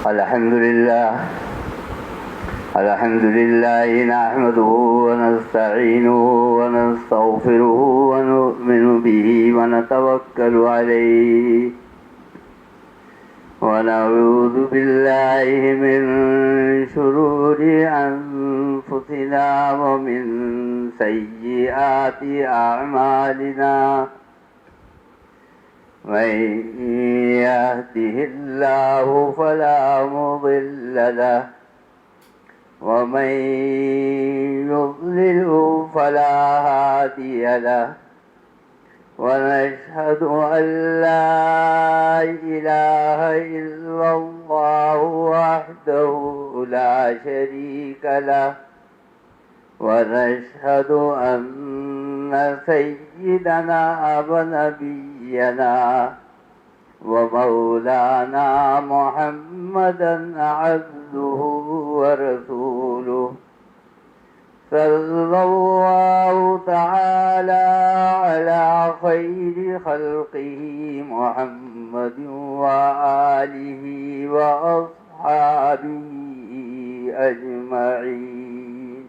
الحمد لله نحمده ونستعينه ونستغفره ونؤمن به ونتوكل عليه ونعوذ بالله من شرور أنفسنا ومن سيئات أعمالنا من يهده الله فلا مضل له ومن يضلله فلا هادي له ونشهد أن لا إله إلا الله وحده لا شريك له ونشهد أن سيدنا ونبينا ومولانا محمدا عبده ورسوله صلى الله تعالى على خير خلقه محمد وآله وأصحابه أجمعين.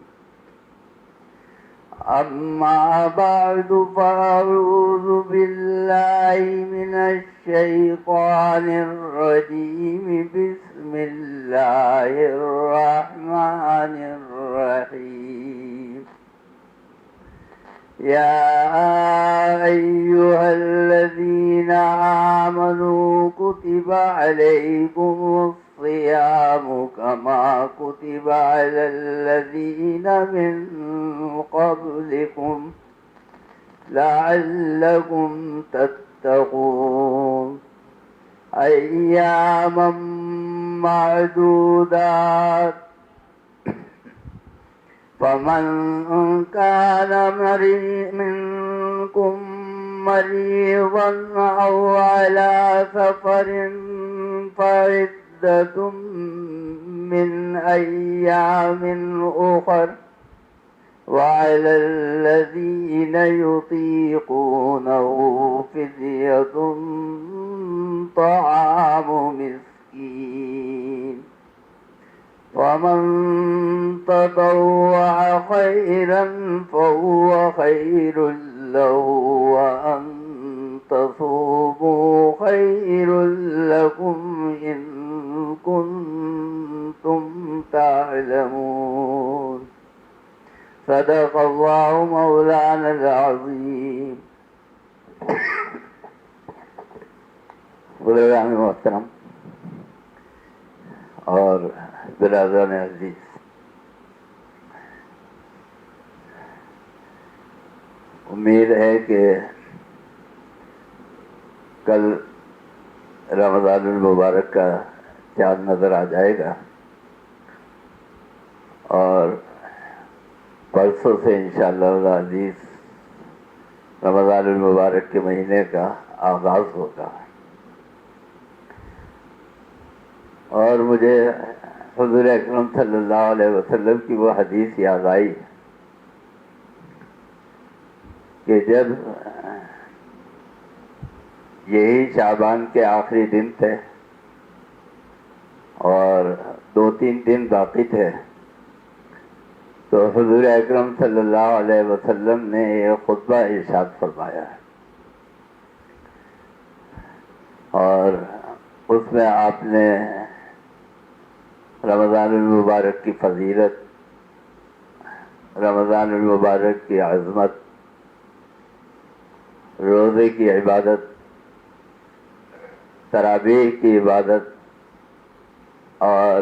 أما بعد فأعوذ بالله من الشيطان الرجيم. بسم الله الرحمن الرحيم. يا أيها الذين آمنوا كتب عليكم الصيام كما كتب على الذين من قبلكم لعلكم تتقون. أياما معدودات. فمن كان منكم مريضا أو على سفر فعدة من أيام أخر وعلى الذين يطيقونه فدية طعام مسكين. ومن تطوع خيرا فهو خير له وأن تصوموا خير لكم إن كنتم تعلمون. صدق الله مولانا العظيم. بزرگان محترم اور برادران عزیز، امید ہے کہ کل رمضان المبارک کا چاند نظر آ جائے گا اور پرسوں سے انشاءاللہ العزیز رمضان المبارک کے مہینے کا آغاز ہوگا. اور مجھے حضور اکرم صلی اللہ علیہ وسلم کی وہ حدیث یاد آئی کہ جب یہی شعبان کے آخری دن تھے اور 2-3 دن باقی تھے تو حضور اکرم صلی اللہ علیہ وسلم نے یہ خطبہ ارشاد فرمایا اور اس میں آپ نے رمضان المبارک کی فضیلت، رمضان المبارک کی عظمت، روزے کی عبادت، تراویح کی عبادت اور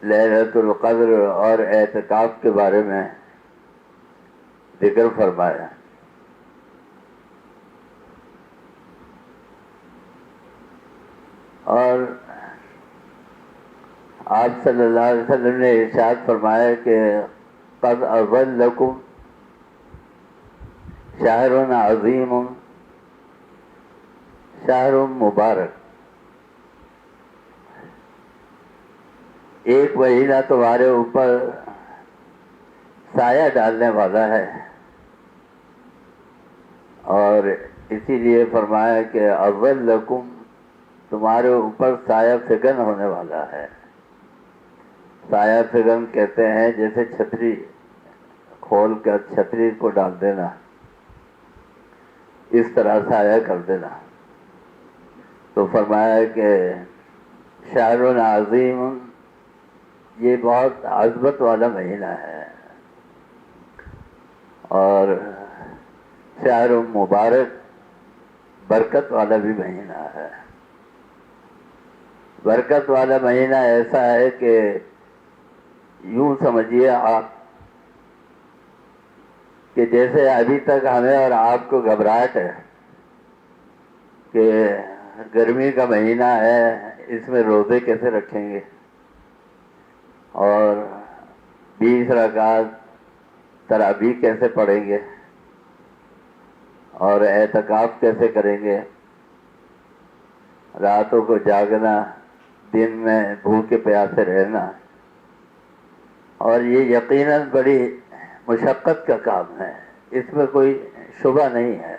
لیلۃ القدر اور اعتکاف کے بارے میں ذکر فرمایا. اور آپ صلی اللہ علیہ وسلم نے ارشاد فرمایا کہ قد اظلکم شہر عظیم شہر مبارک. ایک مہینہ تمہارے اوپر سایہ ڈالنے والا ہے اور اسی لیے فرمایا کہ اول لکم، تمہارے اوپر سایہ فگن ہونے والا ہے. سایہ فگن کہتے ہیں جیسے چھتری کھول کر چھتری کو ڈال دینا، اس طرح سایہ کر دینا. تو فرمایا کہ شہر عظیم، یہ بہت عظمت والا مہینہ ہے، اور شہر مبارک برکت والا بھی مہینہ ہے. برکت والا مہینہ ایسا ہے کہ یوں سمجھیے آپ کہ جیسے ابھی تک ہمیں اور آپ کو گھبراہٹ ہے کہ گرمی کا مہینہ ہے، اس میں روزے کیسے رکھیں گے، اور 20 رکعت تراویح کیسے پڑھیں گے، اور اعتکاف کیسے کریں گے، راتوں کو جاگنا، دن میں بھوکے پیاسے رہنا. اور یہ یقیناً بڑی مشقت کا کام ہے، اس میں کوئی شبہ نہیں ہے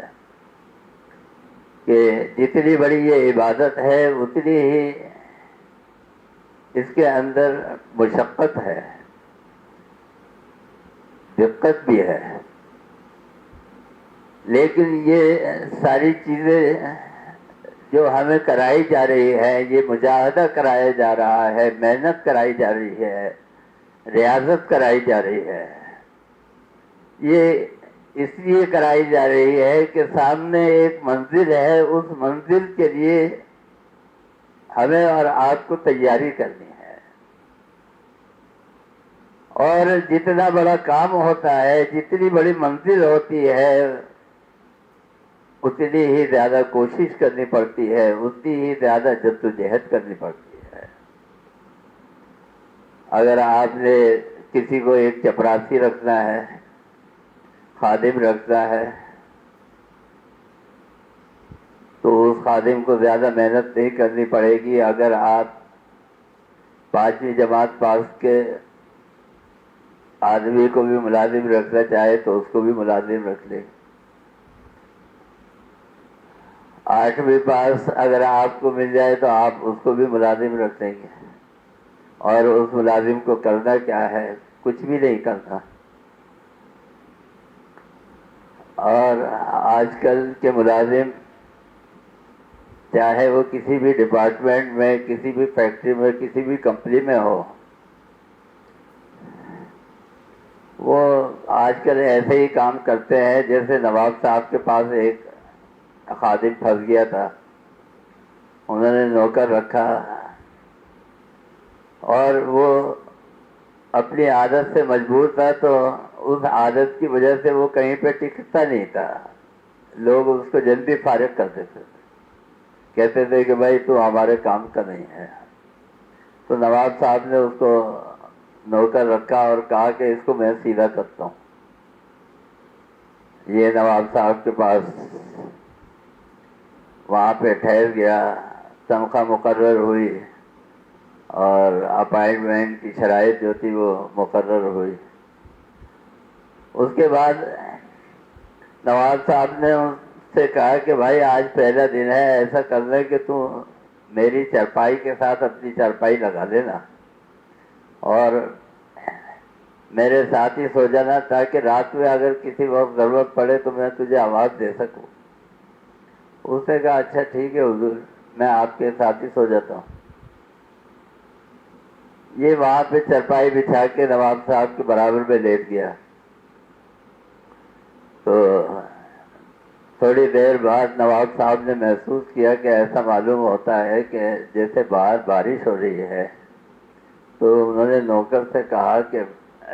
کہ جتنی بڑی یہ عبادت ہے اتنی ہی اس کے اندر مشقت ہے، دقت بھی ہے. لیکن یہ ساری چیزیں جو ہمیں کرائی جا رہی ہے، یہ مجاہدہ کرایا جا رہا ہے، محنت کرائی جا رہی ہے، ریاضت کرائی جا رہی ہے، یہ اس لیے کرائی جا رہی ہے کہ سامنے ایک منزل ہے، اس منزل کے لیے ہمیں اور آپ کو تیاری کرنی ہے. اور جتنا بڑا کام ہوتا ہے، جتنی بڑی منزل ہوتی ہے، اتنی ہی زیادہ کوشش کرنی پڑتی ہے، اتنی ہی زیادہ جدوجہد کرنی پڑتی ہے. اگر آپ نے کسی کو ایک چپراسی رکھنا ہے، خادم رکھنا ہے، تو اس خادم کو زیادہ محنت نہیں کرنی پڑے گی. اگر آپ 5ویں جماعت پاس کے آدمی کو بھی ملازم رکھنا چاہے تو اس کو بھی ملازم رکھ لیں. 8ویں پاس اگر آپ کو مل جائے تو آپ اس کو بھی ملازم رکھ دیں گے. اور اس ملازم کو کرنا کیا ہے؟ کچھ بھی نہیں کرنا. اور آج کل کے ملازم، چاہے وہ کسی بھی ڈپارٹمنٹ میں، کسی بھی فیکٹری میں، کسی بھی کمپنی میں ہو، وہ آج کل ایسے ہی کام کرتے ہیں جیسے نواب صاحب کے پاس ایک خادم پھنس گیا تھا، انہوں نے نوکر رکھا اور وہ اپنی عادت سے مجبور تھا، تو اس عادت کی وجہ سے وہ کہیں پہ ٹکتا نہیں تھا. لوگ اس کو جلدی فارغ کر دیتے تھے، کہتے تھے کہ بھائی تو ہمارے کام کا نہیں ہے. تو نواب صاحب نے اس کو نوکر رکھا اور کہا کہ اس کو میں سیدھا کرتا ہوں. یہ نواب صاحب کے پاس وہاں پہ ٹھہر گیا، تنخواہ مقرر ہوئی اور اپائنٹمنٹ کی شرائط جو تھی وہ مقرر ہوئی. اس کے بعد نواب صاحب نے ان سے کہا کہ بھائی آج پہلا دن ہے، ایسا کرنا کہ تو میری چارپائی کے ساتھ اپنی چارپائی لگا دینا اور میرے ساتھ ہی سو جانا، تاکہ رات میں اگر کسی وقت ضرورت پڑے تو میں تجھے آواز دے سکوں. اس نے کہا اچھا ٹھیک ہے حضور، میں آپ کے ساتھ ہی سو جاتا ہوں. یہ وہاں پہ چارپائی بچھا کے نواب صاحب کے برابر میں لیٹ گیا. تو تھوڑی دیر بعد نواب صاحب نے محسوس کیا کہ ایسا معلوم ہوتا ہے کہ جیسے باہر بارش ہو رہی ہے. تو انہوں نے نوکر سے کہا کہ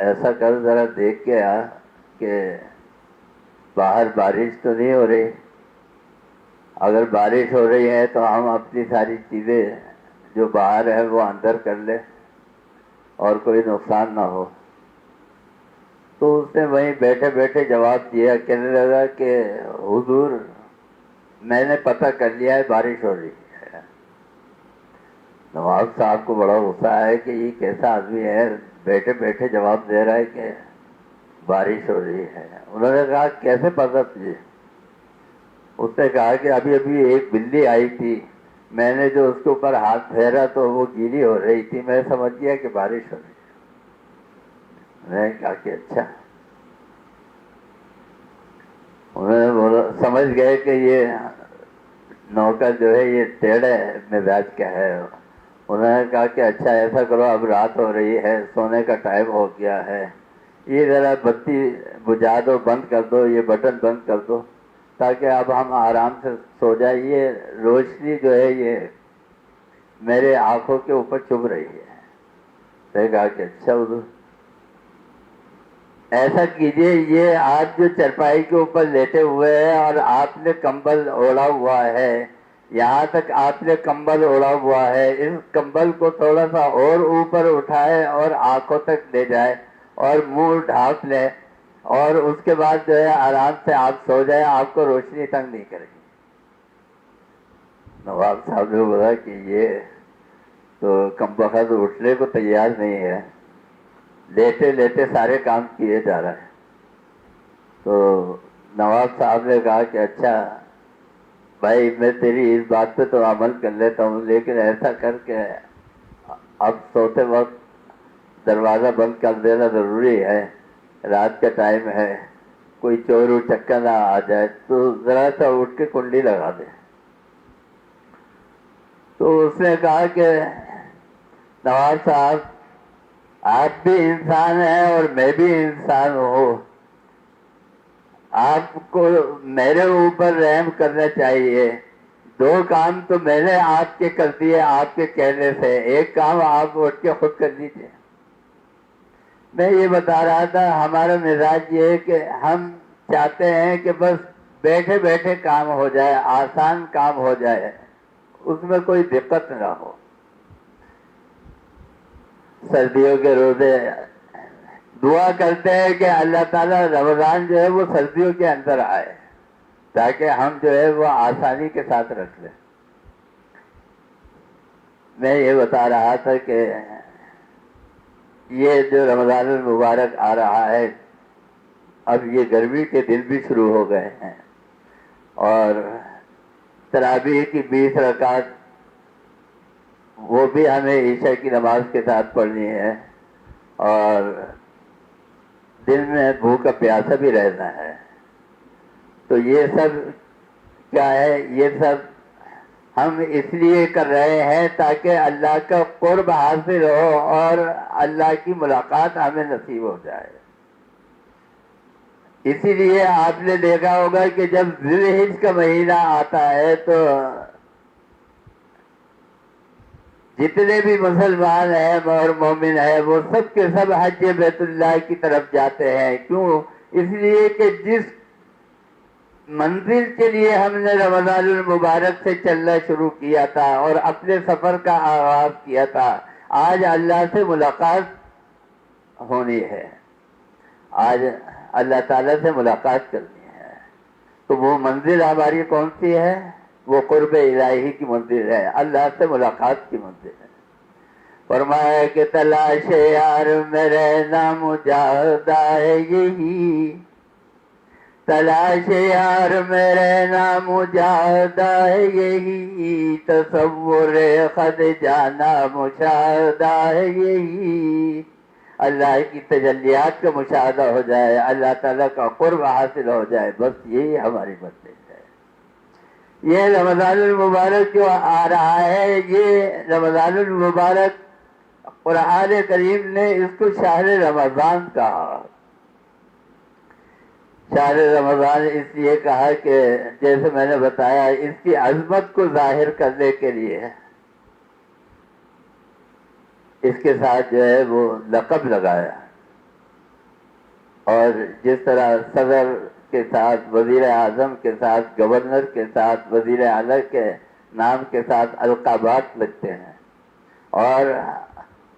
ایسا کر ذرا دیکھ کے آ کہ باہر بارش تو نہیں ہو رہی. اگر بارش ہو رہی ہے تو ہم اپنی ساری چیزیں جو باہر ہے وہ اندر کر لیں اور کوئی نقصان نہ ہو. تو اس نے وہیں بیٹھے بیٹھے جواب دیا، کہنے لگا کہ حضور میں نے پتہ کر لیا ہے بارش ہو رہی ہے. نواب صاحب کو بڑا غصہ ہے کہ یہ کیسا آدمی ہے، بیٹھے بیٹھے جواب دے رہا ہے کہ بارش ہو رہی ہے. انہوں نے کہا کیسے پتہ تجھے؟ اس نے کہا کہ ابھی ابھی ایک بلی آئی تھی، میں نے جو اس کے اوپر ہاتھ پھیرا تو وہ گیلی ہو رہی تھی، میں سمجھ گیا کہ بارش ہو رہی ہے۔ میں نے کہا کہ اچھا۔ انہوں نے بولا سمجھ گئے کہ یہ نوکر جو ہے یہ ٹیڑھے مزاج کا ہے۔ انہوں نے کہا کہ اچھا ایسا کرو، اب رات ہو رہی ہے، سونے کا ٹائم ہو گیا ہے، یہ ذرا بتی بجھا دو، بند کر دو، یہ بٹن بند کر دو تاکہ اب ہم آرام سے سو جائیں۔ یہ روشنی جو ہے یہ میرے آنکھوں کے اوپر چبھ رہی ہے۔ میں نے کہا کہ اچھا حضور ایسا کیجئے، یہ آپ جو چرپائی کے اوپر لیٹے ہوئے ہیں اور آپ نے کمبل اوڑھا ہوا ہے، یہاں تک آپ نے کمبل اوڑھا ہوا ہے، اس کمبل کو تھوڑا سا اور اوپر اٹھائے اور آنکھوں تک لے جائے اور منہ ڈھانپ لے، اور اس کے بعد جو ہے آرام سے آپ سو جائیں، آپ کو روشنی تنگ نہیں کرے گی۔ نواب صاحب نے بولا کہ یہ تو کم بخت اٹھنے کو تیار نہیں ہے، لیتے لیتے سارے کام کیے جا رہے ہیں۔ تو نواب صاحب نے کہا کہ اچھا بھائی میں تیری اس بات پہ تو عمل کر لیتا ہوں، لیکن ایسا کر کے اب سوتے وقت دروازہ بند کر دینا ضروری ہے، رات کا ٹائم ہے، کوئی چور چکا نہ آ جائے، تو ذرا سا اٹھ کے کنڈی لگا دے۔ تو اس نے کہا کہ نواب صاحب آپ بھی انسان ہیں اور میں بھی انسان ہوں، آپ کو میرے اوپر رحم کرنا چاہیے۔ دو کام تو میں نے آپ کے کر دیے آپ کے کہنے سے، ایک کام آپ اٹھ کے خود کر دیجیے۔ میں یہ بتا رہا تھا ہمارا مزاج یہ ہے کہ ہم چاہتے ہیں کہ بس بیٹھے بیٹھے کام ہو جائے، آسان کام ہو جائے، اس میں کوئی دقت نہ ہو۔ سردیوں کے روزے دعا کرتے ہیں کہ اللہ تعالیٰ رمضان جو ہے وہ سردیوں کے اندر آئے تاکہ ہم جو ہے وہ آسانی کے ساتھ رکھ لیں۔ میں یہ بتا رہا تھا کہ یہ جو رمضان المبارک آ رہا ہے، اب یہ گرمی کے دن بھی شروع ہو گئے ہیں، اور تراویح کی 20 رکعت وہ بھی ہمیں عشاء کی نماز کے ساتھ پڑھنی ہے، اور دل میں بھوکا پیاسا بھی رہنا ہے۔ تو یہ سب کیا ہے، یہ سب ہم اس لیے کر رہے ہیں تاکہ اللہ کا قرب حاصل ہو اور اللہ کی ملاقات ہمیں نصیب ہو جائے۔ اسی لیے آپ نے دیکھا ہوگا کہ جب ذی الحجہ کا مہینہ آتا ہے تو جتنے بھی مسلمان ہیں اور مومن ہیں وہ سب کے سب حج بیت اللہ کی طرف جاتے ہیں۔ کیوں؟ اس لیے کہ جس منزل کے لیے ہم نے رمضان المبارک سے چلنا شروع کیا تھا اور اپنے سفر کا آغاز کیا تھا، آج اللہ سے ملاقات ہونی ہے، آج اللہ تعالیٰ سے ملاقات کرنی ہے۔ تو وہ منزل ہماری کون سی ہے؟ وہ قرب الہی کی منزل ہے، اللہ سے ملاقات کی منزل ہے۔ فرمایا کہ تلاش یار میرے نام مجاہدہ ہے یہی، تلاش یار میرے نام مجاہدہ ہے یہی، تصور خود جانا مشاہدہ ہے یہی۔ اللہ کی تجلیات کا مشاہدہ ہو جائے، اللہ تعالیٰ کا قرب حاصل ہو جائے، بس یہی ہماری منزل ہے۔ یہ رمضان المبارک جو آ رہا ہے، یہ رمضان المبارک قرآن کریم نے اس کو شہر رمضان کہا۔ شہر رمضان اس لیے کہا کہ جیسے میں نے بتایا اس کی عظمت کو ظاہر کرنے کے لیے اس کے ساتھ جو ہے وہ لقب لگایا، اور جس طرح صدر کے ساتھ، وزیر اعظم کے ساتھ، گورنر کے ساتھ، وزیر اعلیٰ کے نام کے ساتھ القابات لگتے ہیں اور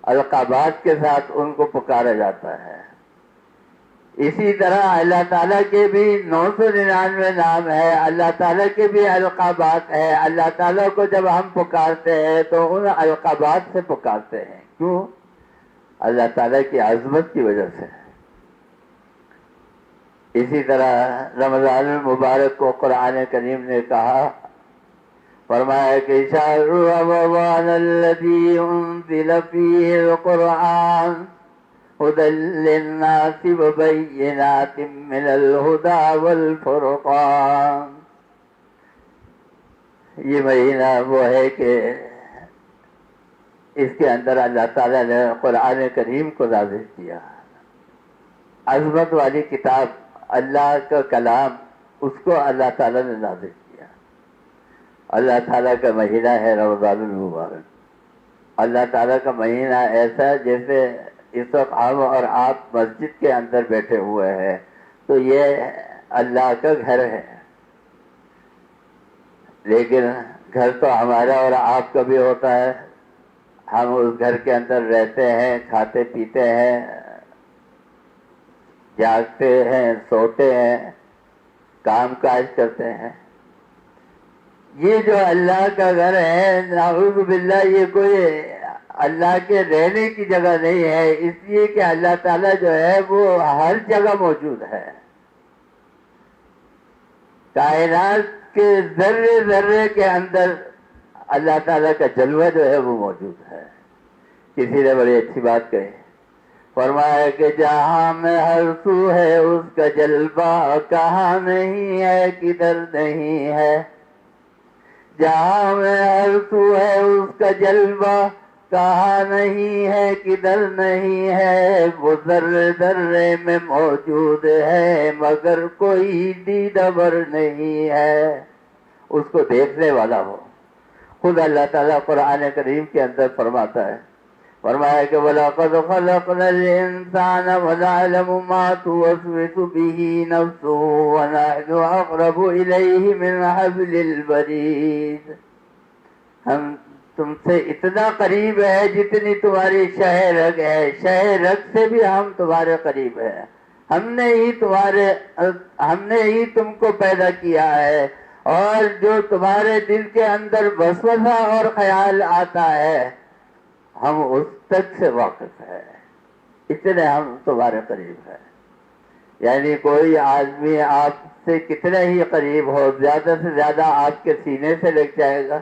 القابات کے ساتھ ان کو پکارا جاتا ہے، اسی طرح اللہ تعالیٰ کے بھی 999 نام ہے، اللہ تعالیٰ کے بھی القابات ہے۔ اللہ تعالیٰ کو جب ہم پکارتے ہیں تو ان القابات سے پکارتے ہیں۔ کیوں؟ اللہ تعالیٰ کی عظمت کی وجہ سے۔ اسی طرح رمضان المبارک کو قرآن کریم نے کہا فرمایا کہ شہر رمضان الذی انزل فیہ القرآن ہدی للناس وبینات من الہدی والفرقان. یہ مہینہ وہ ہے کہ اس کے اندر اللہ تعالیٰ نے قرآن کریم کو نازل کیا. عظمت والی کتاب اللہ کا کلام، اس کو اللہ تعالیٰ نے نازل کیا. اللہ تعالیٰ کا مہینہ ہے رمضان المبارک. اللہ تعالیٰ کا مہینہ ایسا ہے جیسے اس وقت ہم اور آپ مسجد کے اندر بیٹھے ہوئے ہیں تو یہ اللہ کا گھر ہے، لیکن گھر تو ہمارا اور آپ کا بھی ہوتا ہے. ہم اس گھر کے اندر رہتے ہیں، کھاتے پیتے ہیں، جاگتے ہیں، سوتے ہیں، کام کاج کرتے ہیں. یہ جو اللہ کا گھر ہے، نعوذ باللہ، یہ کوئی اللہ کے رہنے کی جگہ نہیں ہے، اس لیے کہ اللہ تعالیٰ جو ہے وہ ہر جگہ موجود ہے. کائنات کے ذرے ذرے کے اندر اللہ تعالیٰ کا جلوہ جو ہے وہ موجود ہے. کسی نے بڑی اچھی بات کہی، فرمایا کہ جہاں میں ہر سو ہے اس کا جلوہ، کہاں نہیں ہے کدھر نہیں ہے. جہاں میں ہر سو ہے اس کا جلوہ، کہاں نہیں ہے کدھر نہیں ہے. وہ ذرے ذرے میں موجود ہے مگر کوئی دیدہ بر نہیں ہے. اس کو دیکھنے والا ہو. خود اللہ تعالیٰ قرآن کریم کے اندر فرماتا ہے، فرمایا کہ وَلَقَدْ خَلَقْنَا الْإِنسَانَ وَنَعْلَمُ مَا تُوَسْوِسُ بِهِ نَفْسُهُ وَنَحْنُ أَقْرَبُ إِلَيْهِ مِنْ حَبْلِ الْوَرِيدِ. ہم تم سے اتنا قریب ہے جتنی تمہاری شہ رگ ہے، شہ رگ سے بھی ہم تمہارے قریب ہیں. ہم نے ہی تم کو پیدا کیا ہے، اور جو تمہارے دل کے اندر وسوسہ اور خیال آتا ہے ہم اس تک سے واقف ہے. اتنے ہم تمہارے قریب ہیں. یعنی کوئی آدمی آپ سے کتنا ہی قریب ہو، زیادہ سے زیادہ آپ کے سینے سے لگ جائے گا،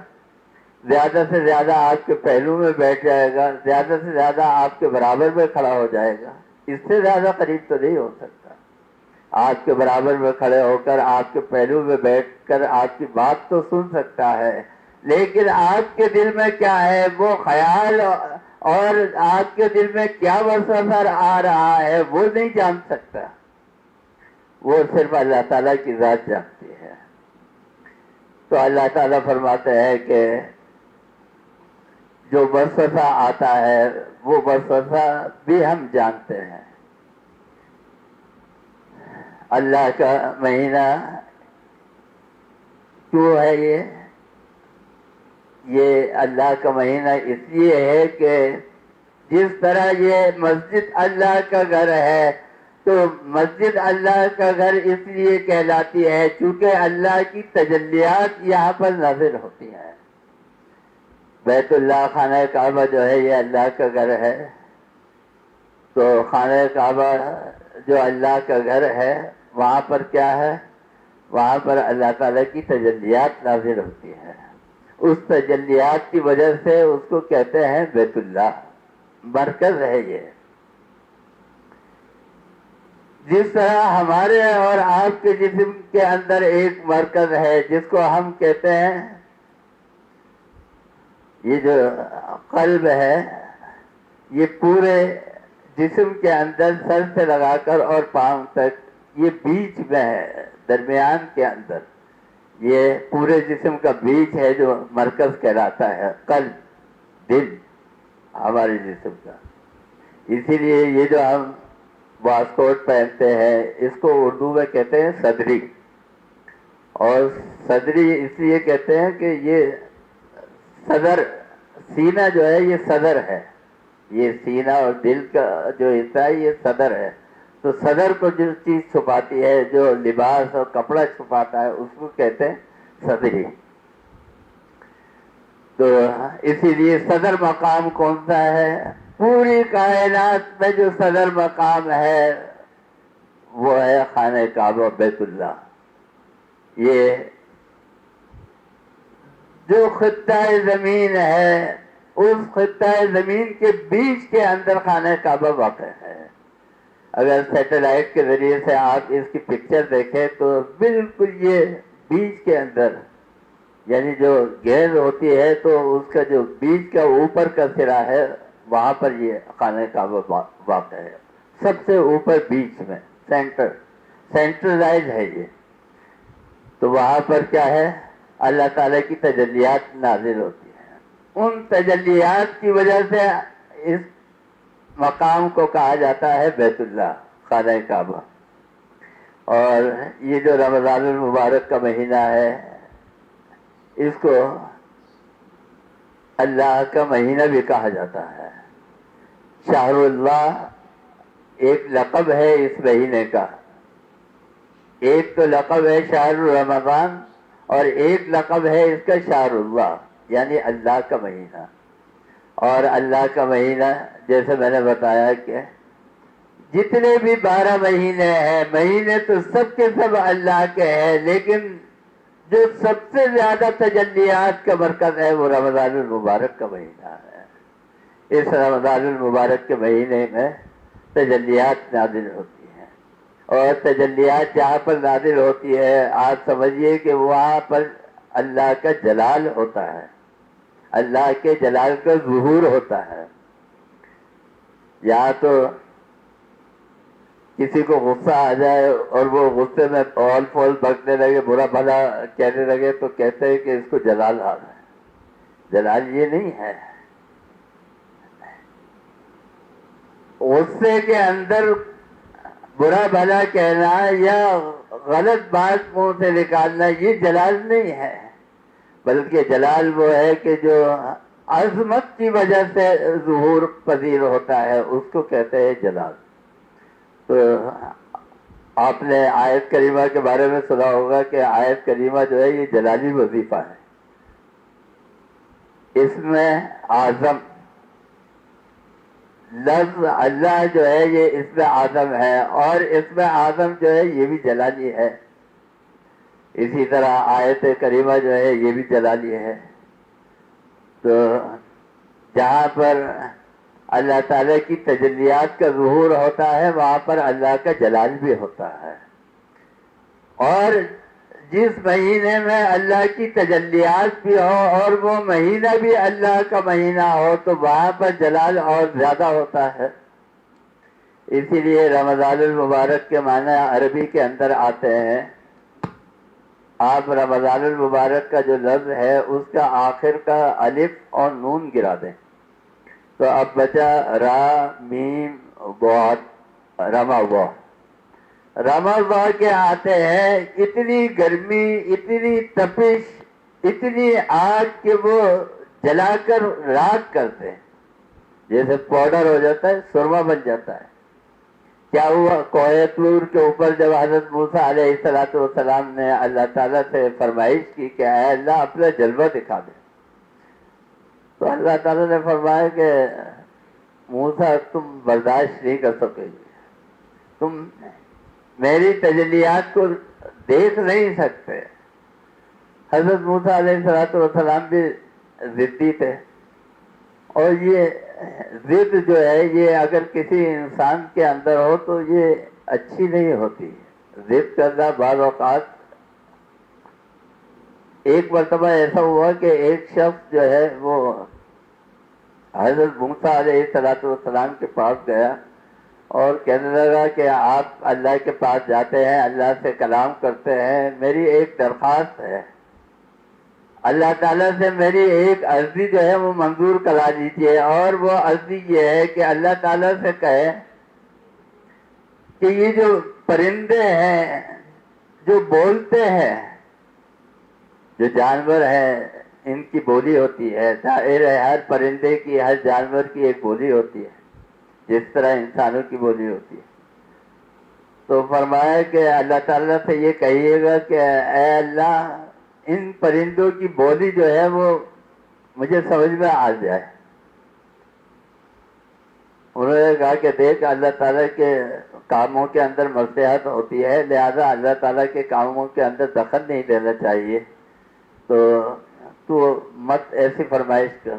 زیادہ سے زیادہ آپ کے پہلو میں بیٹھ جائے گا، زیادہ سے زیادہ آپ کے برابر میں کھڑا ہو جائے گا. اس سے زیادہ قریب تو نہیں ہو سکتا. آپ کے برابر میں کھڑے ہو کر آپ کے پہلو میں بیٹھ کر آپ کی بات تو سن سکتا ہے، لیکن آپ کے دل میں کیا ہے وہ خیال اور آپ کے دل میں کیا وسوسہ آ رہا ہے وہ نہیں جان سکتا. وہ صرف اللہ تعالیٰ کی ذات جانتی ہے. تو اللہ تعالیٰ فرماتے ہیں کہ جو وسوسہ آتا ہے وہ وسوسہ بھی ہم جانتے ہیں. اللہ کا مہینہ کیوں ہے یہ اللہ کا مہینہ اس لیے ہے کہ جس طرح یہ مسجد اللہ کا گھر ہے تو مسجد اللہ کا گھر اس لیے کہلاتی ہے چونکہ اللہ کی تجلیات یہاں پر نازل ہوتی ہیں. بیت اللہ خانہ کعبہ جو ہے یہ اللہ کا گھر ہے. تو خانہ کعبہ جو اللہ کا گھر ہے وہاں پر کیا ہے؟ وہاں پر اللہ تعالیٰ کی تجلیات نازل ہوتی ہیں. اس تجلیات کی وجہ سے اس کو کہتے ہیں بیت اللہ، مرکز ہے یہ. جس طرح ہمارے اور آپ کے جسم کے اندر ایک مرکز ہے جس کو ہم کہتے ہیں یہ جو قلب ہے، یہ پورے جسم کے اندر سر سے لگا کر اور پاؤں تک یہ بیچ میں ہے، درمیان کے اندر یہ پورے جسم کا بیچ ہے جو مرکز کہلاتا ہے، قلب، دل ہمارے جسم کا. اسی لیے یہ جو ہم واسکوٹ پہنتے ہیں اس کو اردو میں کہتے ہیں صدری. اور صدری اس لیے کہتے ہیں کہ یہ صدر، سینہ جو ہے یہ صدر ہے. یہ سینہ اور دل کا جو حصہ ہے یہ صدر ہے. تو صدر کو جو چیز چھپاتی ہے، جو لباس اور کپڑا چھپاتا ہے اس کو کہتے ہیں صدری. تو اسی لیے صدر مقام کون سا ہے؟ پوری کائنات میں جو صدر مقام ہے وہ ہے خانہ کعبہ بیت اللہ. یہ جو خطہ زمین ہے اس خطہ زمین کے بیچ کے اندر خانہ کعبہ واقع ہے. اگر سیٹلائٹ کے ذریعے سے آپ اس کی پکچر دیکھیں تو بالکل یہ بیچ کے اندر، یعنی جو گیند ہوتی ہے تو اس کا جو بیچ کا اوپر کا سرا ہے وہاں پر یہ خانہ کعبہ واقع ہے. سب سے اوپر بیچ میں سینٹرلائز ہے یہ. تو وہاں پر کیا ہے؟ اللہ تعالیٰ کی تجلیات نازل ہوتی ہیں. ان تجلیات کی وجہ سے اس مقام کو کہا جاتا ہے بیت اللہ، خانہ کعبہ. اور یہ جو رمضان المبارک کا مہینہ ہے اس کو اللہ کا مہینہ بھی کہا جاتا ہے. شہر اللہ ایک لقب ہے اس مہینے کا. ایک تو لقب ہے شہر رمضان اور ایک لقب ہے اس کا شہر اللہ، یعنی اللہ کا مہینہ. اور اللہ کا مہینہ جیسے میں نے بتایا کہ جتنے بھی 12 مہینے ہیں، مہینے تو سب کے سب اللہ کے ہیں، لیکن جو سب سے زیادہ تجلیات کا مرکز ہے وہ رمضان المبارک کا مہینہ ہے. اس رمضان المبارک کے مہینے میں تجلیات نازل ہوتی ہیں. اور تجلیات جہاں پر نازل ہوتی ہے آپ سمجھیے کہ وہاں پر اللہ کا جلال ہوتا ہے، اللہ کے جلال کا ظہور ہوتا ہے. یہاں تو کسی کو غصہ آ جائے اور وہ غصے میں اول پول بکنے لگے، برا بھلا کہنے لگے، تو کہتے ہیں کہ اس کو جلال آ رہا ہے. جلال یہ نہیں ہے. غصے کے اندر برا بھلا کہنا یا غلط بات منہ سے نکالنا یہ جلال نہیں ہے، بلکہ جلال وہ ہے کہ جو عظمت کی وجہ سے ظہور پذیر ہوتا ہے اس کو کہتے ہیں جلال. تو آپ نے آیت کریمہ کے بارے میں سنا ہوگا کہ آیت کریمہ جو ہے یہ جلالی وظیفہ ہے. اس میں اعظم لفظ اللہ جو ہے یہ اس میں اعظم ہے، اور اس میں اعظم جو ہے یہ بھی جلالی ہے. اسی طرح آیت کریمہ جو ہے یہ بھی جلالی ہے. تو جہاں پر اللہ تعالیٰ کی تجلیات کا ظہور ہوتا ہے وہاں پر اللہ کا جلال بھی ہوتا ہے. اور جس مہینے میں اللہ کی تجلیات بھی ہو اور وہ مہینہ بھی اللہ کا مہینہ ہو تو وہاں پر جلال اور زیادہ ہوتا ہے. اسی لیے رمضان المبارک کے معنی عربی کے اندر آتے ہیں. آپ رمضان المبارک کا جو لفظ ہے اس کا آخر کا الف اور نون گرا دیں تو اب بچا را میم بہت رما وہ. رما وہ کے آتے ہیں اتنی گرمی، اتنی تپش، اتنی آگ کہ وہ جلا کر راکھ کرتے ہیں، جیسے پاؤڈر ہو جاتا ہے، سرما بن جاتا ہے. کیا ہوا کوہ طور کے اوپر جب حضرت موسیٰ علیہ السلام نے اللہ تعالیٰ سے فرمائش کی کہ اے اللہ اپنا جلوہ دکھا دے، تو اللہ تعالیٰ نے فرمایا کہ موسیٰ تم برداشت نہیں کر سکے گے، تم میری تجلیات کو دیکھ نہیں سکتے. حضرت موسیٰ علیہ السلام بھی ضدی تھے، اور یہ ضد جو ہے یہ اگر کسی انسان کے اندر ہو تو یہ اچھی نہیں ہوتی. ضد کرنا بعض اوقات، ایک مرتبہ ایسا ہوا کہ ایک شخص جو ہے وہ حضرت موسیٰ علیہ السلام کے پاس گیا اور کہنے لگا کہ آپ اللہ کے پاس جاتے ہیں، اللہ سے کلام کرتے ہیں، میری ایک درخواست ہے، اللہ تعالیٰ سے میری ایک عرضی جو ہے وہ منظور کرا دیجیے. اور وہ عرضی یہ ہے کہ اللہ تعالیٰ سے کہے کہ یہ جو پرندے ہیں جو بولتے ہیں، جو جانور ہیں ان کی بولی ہوتی ہے، ظاہر ہے ہر پرندے کی، ہر جانور کی ایک بولی ہوتی ہے جس طرح انسانوں کی بولی ہوتی ہے. تو فرمایا کہ اللہ تعالیٰ سے یہ کہیے گا کہ اے اللہ ان پرندوں کی بولی جو ہے وہ مجھے سمجھ میں آ جائے. انہوں نے کہا کہ دیکھ اللہ تعالیٰ کے کاموں کے اندر مصلحت ہوتی ہے، لہذا اللہ تعالیٰ کے کاموں کے اندر دخل نہیں دینا چاہیے، تو تو مت ایسی فرمائش کر.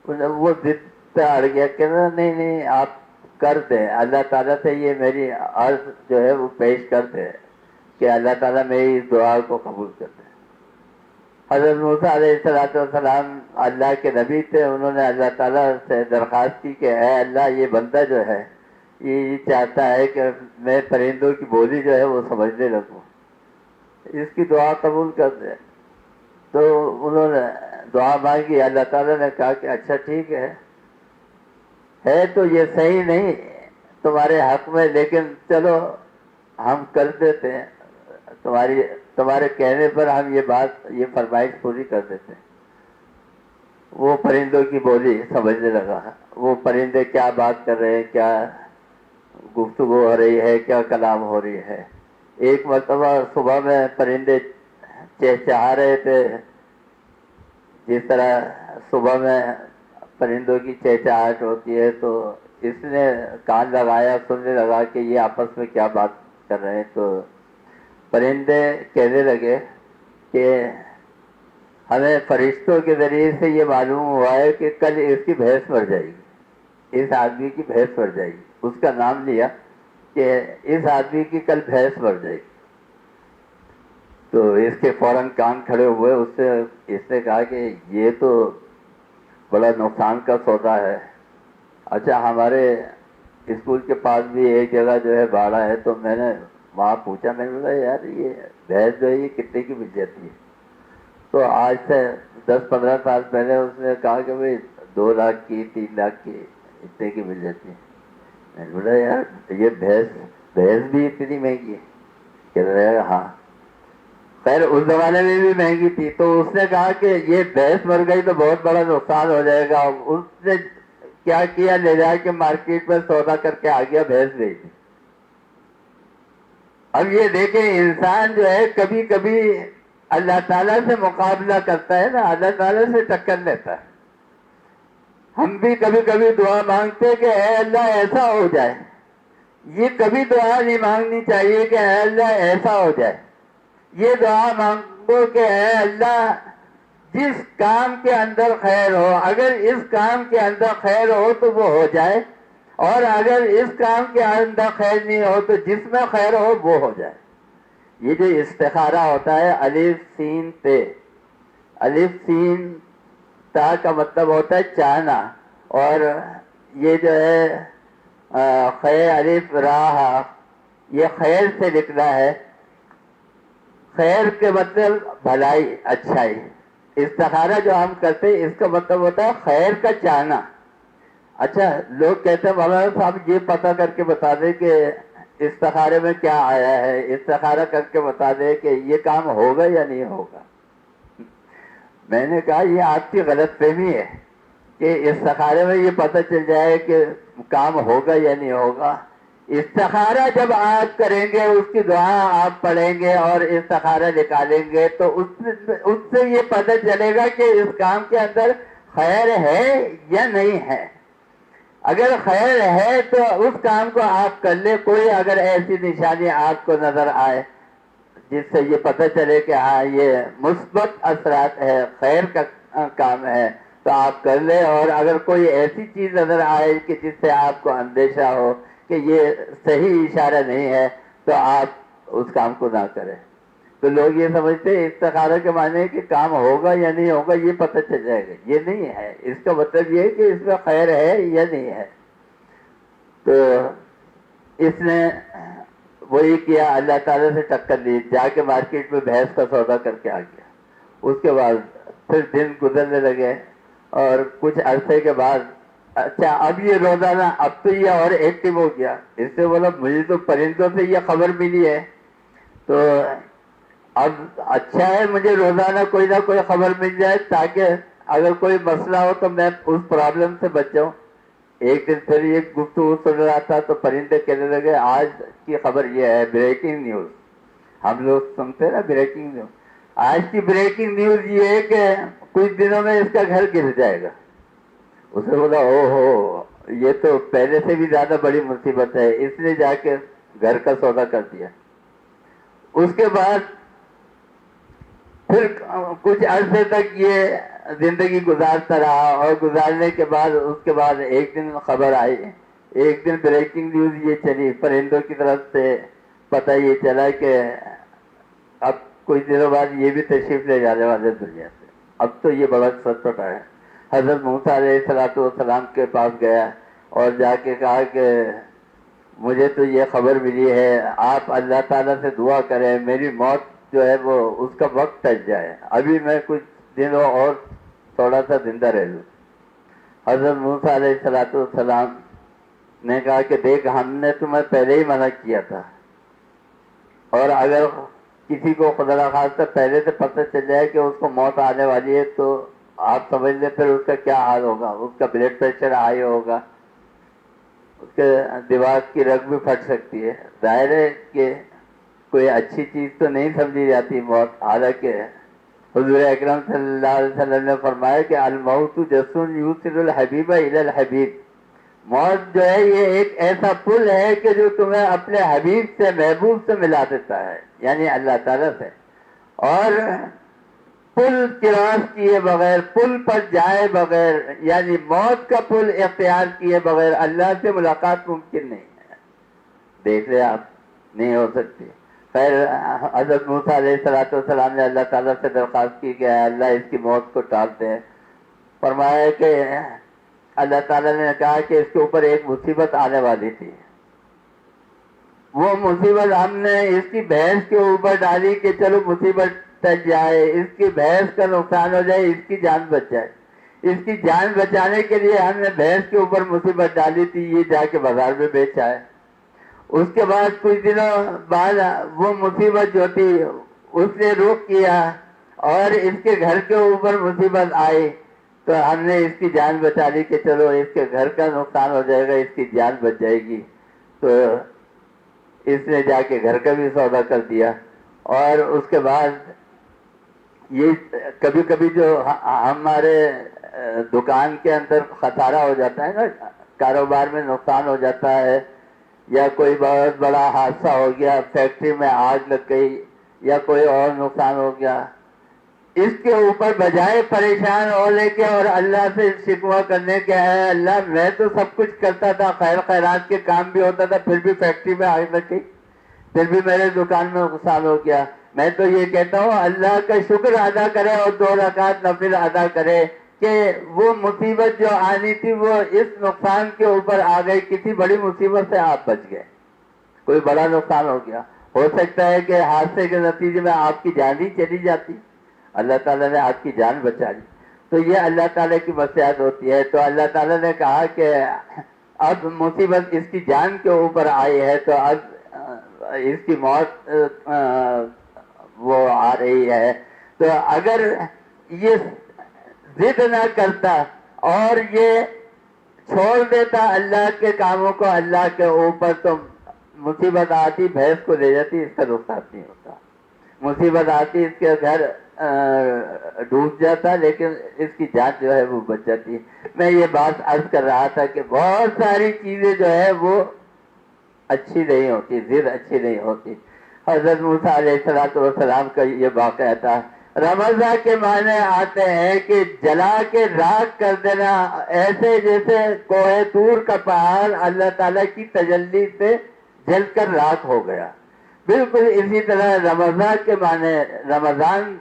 وہ ضد پہ اڑ گیا کہ نہیں نہیں آپ کر دیں, اللہ تعالیٰ سے یہ میری عرض جو ہے وہ پیش کر دیں کہ اللہ تعالیٰ میری اس دعا کو قبول کر دے. حضرت موسیٰ علیہ السلام اللہ کے نبی تھے. انہوں نے اللہ تعالیٰ سے درخواست کی کہ اے اللہ, یہ بندہ جو ہے یہ چاہتا ہے کہ میں پرندوں کی بولی جو ہے وہ سمجھنے لگوں, اس کی دعا قبول کر دے. تو انہوں نے دعا مانگی. اللہ تعالیٰ نے کہا کہ اچھا ٹھیک ہے تو یہ صحیح نہیں تمہارے حق میں, لیکن چلو ہم کر دیتے ہیں, تمہارے کہنے پر ہم یہ فرمائش پوری کر دیتے ہیں. وہ پرندوں کی بولی سمجھنے لگا. وہ پرندے کیا بات کر رہے ہیں, کیا گفتگو ہو رہی ہے, کیا کلام ہو رہی ہے. ایک مرتبہ صبح میں پرندے چہچہا رہے تھے, جس طرح صبح میں پرندوں کی چہچہاہٹ ہوتی ہے. تو اس نے کان لگایا, سننے لگا کہ یہ آپس میں کیا بات کر رہے ہیں. تو پرندے کہنے لگے کہ ہمیں فرشتوں کے ذریعے سے یہ معلوم ہوا ہے کہ کل اس کی بھینس مر جائے گی, اس آدمی کی بھینس مر جائے گی. اس کا نام لیا کہ اس آدمی کی کل بھینس مر جائے گی. تو اس کے فوراً کان کھڑے ہوئے. اس نے کہا کہ یہ تو بڑا نقصان کا سودا ہے. اچھا, ہمارے اسکول کے پاس بھی ایک جگہ جو ہے باڑا ہے, تو میں نے وہاں پوچھا, میں نے بولا یار یہ بھینس جو ہے یہ کتنے کی مل جاتی ہے. تو آج سے 10-15 سال پہلے اس نے کہا کہ بھائی 2 لاکھ کی, 3 لاکھ کی, اتنے کی مل جاتی ہے. میں نے بولا یار یہ بھینس بھی اتنی مہنگی ہے؟ کہہ رہے ہیں ہاں. خیر اس زمانے میں بھی مہنگی تھی. تو اس نے کہا کہ یہ بھینس مر گئی تو بہت بڑا نقصان ہو جائے گا. اس نے کیا کیا, لے جا کے مارکیٹ میں سودا کر کے آ گیا, بھینس بیچ دی. اب یہ دیکھیں انسان جو ہے کبھی کبھی اللہ تعالیٰ سے مقابلہ کرتا ہے نا, اللہ تعالیٰ سے ٹکر لیتا ہے. ہم بھی کبھی کبھی دعا مانگتے کہ اے اللہ ایسا ہو جائے. یہ کبھی دعا نہیں مانگنی چاہیے کہ اے اللہ ایسا ہو جائے. یہ دعا مانگو کہ اے اللہ جس کام کے اندر خیر ہو, اگر اس کام کے اندر خیر ہو تو وہ ہو جائے, اور اگر اس کام کے اندر خیر نہیں ہو تو جس میں خیر ہو وہ ہو جائے. یہ جو استخارہ ہوتا ہے, الف سین تے, الف سین تا کا مطلب ہوتا ہے چاہنا, اور یہ جو ہے خیر الف راہ, یہ خیر سے نکلا ہے. خیر کے مطلب بھلائی, اچھائی. استخارہ جو ہم کرتے ہیں اس کا مطلب ہوتا ہے خیر کا چاہنا. اچھا, لوگ کہتے ہیں مولانا صاحب یہ پتہ کر کے بتا دیں کہ استخارے میں کیا آیا ہے, استخارہ کر کے بتا دیں کہ یہ کام ہوگا یا نہیں ہوگا. میں نے کہا یہ آپ کی غلط فہمی ہے کہ استخارے میں یہ پتہ چل جائے کہ کام ہوگا یا نہیں ہوگا. استخارہ جب آپ کریں گے, اس کی دعا آپ پڑھیں گے اور استخارہ نکالیں گے, تو اس سے یہ پتہ چلے گا کہ اس کام کے اندر خیر ہے یا نہیں ہے. اگر خیر ہے تو اس کام کو آپ کر لیں. کوئی اگر ایسی نشانی آپ کو نظر آئے جس سے یہ پتہ چلے کہ ہاں یہ مثبت اثرات ہے, خیر کا کام ہے, تو آپ کر لیں. اور اگر کوئی ایسی چیز نظر آئے کہ جس سے آپ کو اندیشہ ہو کہ یہ صحیح اشارہ نہیں ہے, تو آپ اس کام کو نہ کریں. تو لوگ یہ سمجھتے ہیں استخارہ کے معنی ہے کہ کام ہوگا یا نہیں ہوگا یہ پتہ چل جائے گا. یہ نہیں ہے. اس کا مطلب یہ ہے کہ اس میں خیر ہے یا نہیں ہے. تو اس نے وہی کیا, اللہ تعالیٰ سے ٹکر لی, جا کے مارکیٹ میں بھینس کا سودا کر کے آ گیا. اس کے بعد پھر دن گزرنے لگے, اور کچھ عرصے کے بعد اچھا اب یہ روزانہ, اب تو یہ اور ایکٹیو ہو گیا. اس سے بولا مجھے تو پرندوں سے یہ خبر ملی ہے, تو اب اچھا ہے مجھے روزانہ کوئی نہ کوئی خبر مل جائے تاکہ اگر کوئی مسئلہ ہو تو میں اس پرابلم سے بچ جاؤں. ایک دن پھر یہ گفتگو سن رہا تھا تو پرندے کہنے لگے آج کی خبر یہ ہے, بریکنگ نیوز. ہم لوگ سنتے نا بریکنگ نیوز. آج کی بریکنگ نیوز یہ ہے کہ کچھ دنوں میں اس کا گھر گر جائے گا. اس نے بولا او ہو, یہ تو پہلے سے بھی زیادہ بڑی مصیبت ہے. اس نے جا کے گھر کا سودا کر دیا. اس کے بعد پھر کچھ عرصے تک یہ زندگی گزارتا رہا، اور گزارنے کے بعد اس کے بعد ایک دن خبر آئی، ایک دن بریکنگ نیوز یہ چلی پرندوں کی طرف سے، پتہ یہ چلا کہ اب کچھ دنوں بعد یہ بھی تشریف لے جانے والے دنیا سے۔ اب تو یہ بڑا سچوٹا ہے۔ حضرت موسیٰ علیہ السلام کے پاس گیا اور جا کے کہا کہ مجھے تو یہ خبر ملی ہے، آپ اللہ تعالیٰ سے دعا کریں میری موت جو ہے وہ اس کا وقت ٹل جائے، ابھی میں کچھ دنوں اور تھوڑا سا زندہ رہ لوں۔ حضرت موسیٰ علیہ السلام نے کہا کہ دیکھ ہم نے تمہیں پہلے ہی منع کیا تھا، اور اگر کسی کو خدا نخواستہ پہلے سے پتہ چل جائے کہ اس کو موت آنے والی ہے تو آپ سمجھ لیں پھر اس کا کیا حال ہوگا، اس کا بلڈ پریشر ہائی ہوگا، اس کے دماغ کی رگ بھی پھٹ سکتی ہے۔ ظاہر ہے کہ کوئی اچھی چیز تو نہیں سمجھی جاتی موت، حالانکہ حضور اکرم صلی اللہ علیہ وسلم نے فرمایا کہ الموت جسر یوصل الحبیب الی الحبیب، موت جو ہے یہ ایک ایسا پل ہے کہ جو تمہیں اپنے حبیب سے، محبوب سے ملا دیتا ہے، یعنی اللہ تعالیٰ سے، اور پل کراس کیے بغیر، پل پر جائے بغیر، یعنی موت کا پل اختیار کیے بغیر اللہ سے ملاقات ممکن نہیں ہے۔ دیکھ لیں آپ، نہیں ہو سکتی۔ خیر حضرت موسیٰ علیہ السلام نے اللہ تعالیٰ سے درخواست کی کہ اللہ اس کی موت کو ٹال دے۔ فرمایا کہ اللہ تعالیٰ نے کہا کہ اس کے اوپر ایک مصیبت آنے والی تھی، وہ مصیبت ہم نے اس کی بھینس کے اوپر ڈالی کہ چلو مصیبت ٹل جائے، اس کی بھینس کا نقصان ہو جائے، اس کی جان بچ جائے۔ اس کی جان بچانے کے لیے ہم نے بھینس کے اوپر مصیبت ڈالی تھی، یہ جا کے بازار میں بیچ آئے۔ اس کے بعد کچھ دنوں بعد وہ مصیبت جو تھی اس نے رخ کیا اور اس کے گھر کے اوپر مصیبت آئی، تو ہم نے اس کی جان بچا لی کہ چلو اس کے گھر کا نقصان ہو جائے گا، اس کی جان بچ جائے گی۔ تو اس نے جا کے گھر کا بھی سودا کر دیا۔ اور اس کے بعد یہ کبھی کبھی جو ہمارے دکان کے اندر خسارہ ہو جاتا ہے نا، کاروبار میں نقصان ہو جاتا ہے، یا کوئی بہت بڑا حادثہ ہو گیا، فیکٹری میں آگ لگ گئی یا کوئی اور نقصان ہو گیا، اس کے اوپر بجائے پریشان ہونے کے اور اللہ سے شکوہ کرنے کے ہے اللہ میں تو سب کچھ کرتا تھا، خیر خیرات کے کام بھی ہوتا تھا، پھر بھی فیکٹری میں آگ لگ گئی، پھر بھی میرے دکان میں نقصان ہو گیا، میں تو یہ کہتا ہوں اللہ کا شکر ادا کرے اور 2 رکعت نفل ادا کرے کہ وہ مصیبت جو آنی تھی وہ اس نقصان کے اوپر آ گئی، کسی بڑی مصیبت سے آپ بچ گئے، کوئی بڑا نقصان ہو گیا، ہو سکتا ہے کہ حادثے کے نتیجے میں آپ کی جان ہی چلی جاتی، اللہ تعالیٰ نے آپ کی جان بچا لی، تو یہ اللہ تعالیٰ کی مصلحت ہوتی ہے۔ تو اللہ تعالیٰ نے کہا کہ اب مصیبت اس کی جان کے اوپر آئی ہے تو اب اس کی موت وہ آ رہی ہے، تو اگر یہ ضد نہ کرتا اور یہ چھوڑ دیتا اللہ کے کاموں کو اللہ کے اوپر تو مصیبت آتی، بھینس کو لے جاتی، اس کا نقصان نہیں ہوتا، مصیبت آتی اس کے گھر ڈوب جاتا، لیکن اس کی جان جو ہے وہ بچ جاتی۔ میں یہ بات عرض کر رہا تھا کہ بہت ساری چیزیں جو ہے وہ اچھی نہیں ہوتی، ضد اچھی نہیں ہوتی۔ حضرت موسیٰ علیہ السلام کا یہ واقعہ تھا۔ رمضہ کے معنی آتے ہیں کہ جلا کے راکھ کر دینا، ایسے جیسے کوہ طور کا پہاڑ اللہ تعالیٰ کی تجلی سے جل کر راکھ ہو گیا، بالکل اسی طرح رمضان کے معنی، رمضان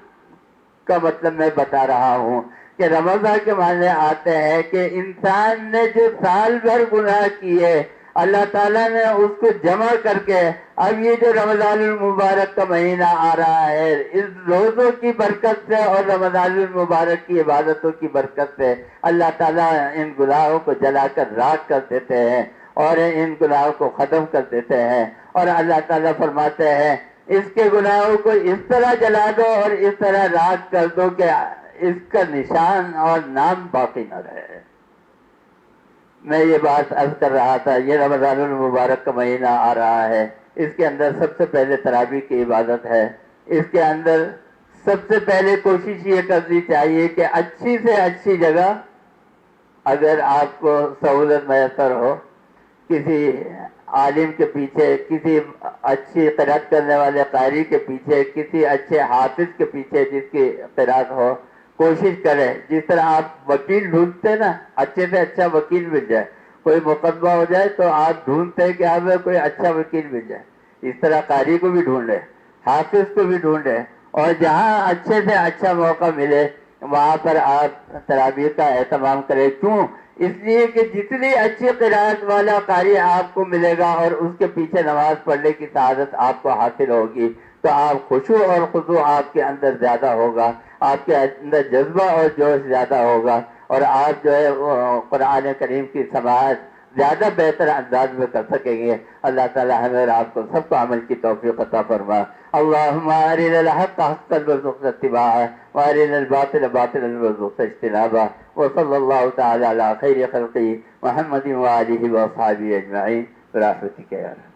کا مطلب میں بتا رہا ہوں کہ رمضان کے معنی آتے ہیں کہ انسان نے جو سال بھر گناہ کیے اللہ تعالیٰ نے اس کو جمع کر کے اب یہ جو رمضان المبارک کا مہینہ آ رہا ہے اس روزوں کی برکت سے اور رمضان المبارک کی عبادتوں کی برکت سے اللہ تعالیٰ ان گناہوں کو جلا کر راکھ کر دیتے ہیں اور ان گناہوں کو ختم کر دیتے ہیں، اور اللہ تعالیٰ فرماتے ہیں اس کے گناہوں کو اس طرح جلا دو اور اس طرح راکھ کر دو کہ اس کا نشان اور نام باقی نہ رہے۔ میں یہ بات عرض کر رہا تھا، یہ رمضان المبارک کا مہینہ آ رہا ہے، اس کے اندر سب سے پہلے تراویح کی عبادت ہے، اس کے اندر سب سے پہلے کوشش یہ کرنی چاہیے کہ اچھی سے اچھی جگہ اگر آپ کو سہولت میسر ہو، کسی عالم کے پیچھے، کسی اچھی قرأت کرنے والے قاری کے پیچھے، کسی اچھے حافظ کے پیچھے جس کی قرأت ہو، کوشش کریں جس طرح آپ وکیل ڈھونڈتے نا، اچھے سے اچھا وکیل مل جائے، کوئی مقدمہ ہو جائے تو آپ ڈھونڈتے ہیں کہ ہمیں کوئی اچھا وکیل مل جائے، اس طرح قاری کو بھی ڈھونڈے، حافظ کو بھی ڈھونڈے، اور جہاں اچھے سے اچھا موقع ملے وہاں پر آپ تراویح کا اہتمام کریں۔ کیوں؟ اس لیے کہ جتنی اچھی قرأت والا قاری آپ کو ملے گا اور اس کے پیچھے نماز پڑھنے کی سعادت آپ کو حاصل ہوگی تو آپ خشوع اور خضوع آپ کے اندر زیادہ ہوگا، آپ کے اندر جذبہ اور جوش زیادہ ہوگا، اور آپ جو ہے قرآن کریم کی سماعت زیادہ بہتر انداز میں کر سکیں گے۔ اللہ تعالی ہمیں اور آپ کو سب کو عمل کی توفیق عطا فرما۔ اللہم ارنا الحق حقا وارزقنا اتباعہ وارنا الباطل باطلا وارزقنا اجتنابہ، وصلی اللہ تعالی علی خیر خلقہ محمد وآلہ وصحبہ اجمعین برحمتک یا رب۔